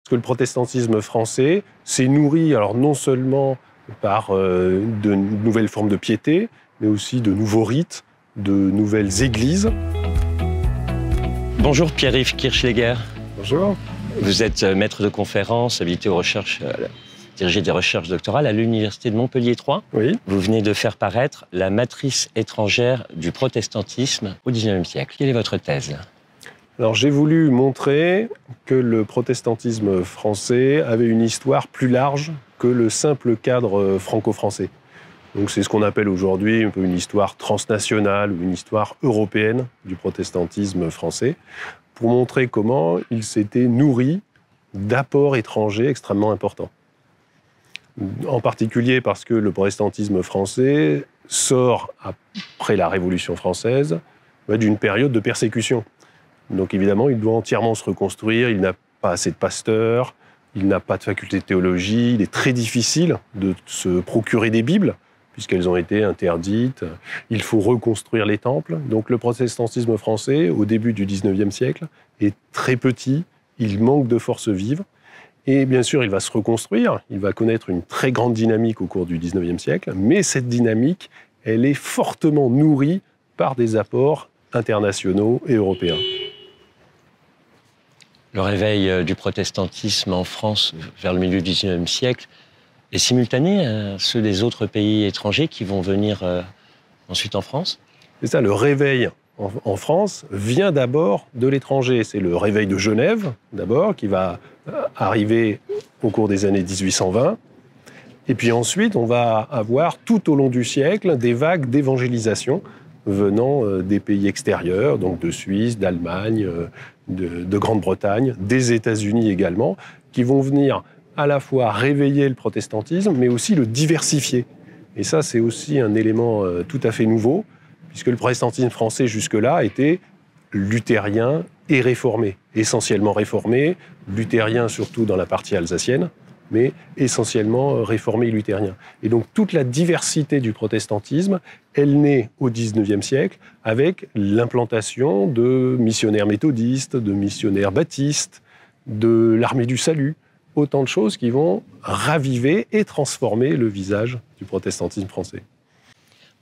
Parce que le protestantisme français s'est nourri, alors non seulement par de nouvelles formes de piété, mais aussi de nouveaux rites, de nouvelles églises. Bonjour Pierre-Yves Kirchleger. Bonjour. Vous êtes maître de conférences, habilité aux recherches, dirigé des recherches doctorales à l'Université de Montpellier 3. Oui. Vous venez de faire paraître La matrice étrangère du protestantisme au XIXe siècle. Quelle est votre thèse? Alors j'ai voulu montrer que le protestantisme français avait une histoire plus large que le simple cadre franco-français. Donc c'est ce qu'on appelle aujourd'hui un peu une histoire transnationale ou une histoire européenne du protestantisme français, pour montrer comment il s'était nourri d'apports étrangers extrêmement importants. En particulier parce que le protestantisme français sort, après la Révolution française, d'une période de persécution. Donc évidemment, il doit entièrement se reconstruire, il n'a pas assez de pasteurs, il n'a pas de faculté de théologie, il est très difficile de se procurer des Bibles, puisqu'elles ont été interdites. Il faut reconstruire les temples. Donc le protestantisme français, au début du XIXe siècle, est très petit, il manque de forces vives. Et bien sûr, il va se reconstruire, il va connaître une très grande dynamique au cours du XIXe siècle, mais cette dynamique, elle est fortement nourrie par des apports internationaux et européens. Le réveil du protestantisme en France vers le milieu du XIXe siècle est simultané à ceux des autres pays étrangers qui vont venir ensuite en France? C'est ça, le réveil en France vient d'abord de l'étranger. C'est le réveil de Genève, d'abord, qui va arriver au cours des années 1820. Et puis ensuite, on va avoir tout au long du siècle des vagues d'évangélisation venant des pays extérieurs, donc de Suisse, d'Allemagne, de Grande-Bretagne, des États-Unis également, qui vont venir à la fois réveiller le protestantisme, mais aussi le diversifier. Et ça, c'est aussi un élément tout à fait nouveau, puisque le protestantisme français jusque-là était luthérien et réformé, essentiellement réformé, luthérien surtout dans la partie alsacienne, mais essentiellement réformé et luthérien. Et donc toute la diversité du protestantisme, elle naît au XIXe siècle avec l'implantation de missionnaires méthodistes, de missionnaires baptistes, de l'armée du salut, autant de choses qui vont raviver et transformer le visage du protestantisme français.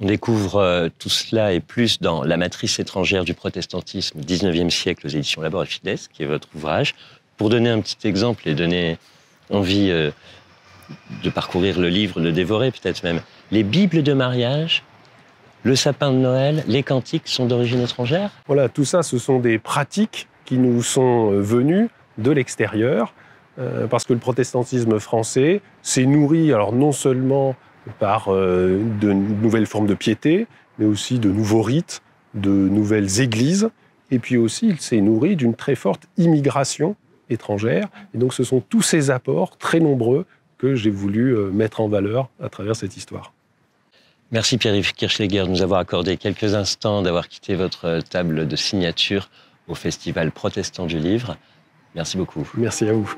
On découvre tout cela et plus dans La matrice étrangère du protestantisme, 19e siècle, aux éditions Labor et Fides, qui est votre ouvrage. Pour donner un petit exemple et donner envie de parcourir le livre, de le dévorer peut-être même, les Bibles de mariage, le sapin de Noël, les cantiques sont d'origine étrangère? Voilà, tout ça, ce sont des pratiques qui nous sont venues de l'extérieur, parce que le protestantisme français s'est nourri, alors non seulement par de nouvelles formes de piété, mais aussi de nouveaux rites, de nouvelles églises, et puis aussi il s'est nourri d'une très forte immigration étrangère. Et donc ce sont tous ces apports très nombreux que j'ai voulu mettre en valeur à travers cette histoire. Merci Pierre-Yves Kirchleger de nous avoir accordé quelques instants, d'avoir quitté votre table de signature au Festival protestant du livre. Merci beaucoup. Merci à vous.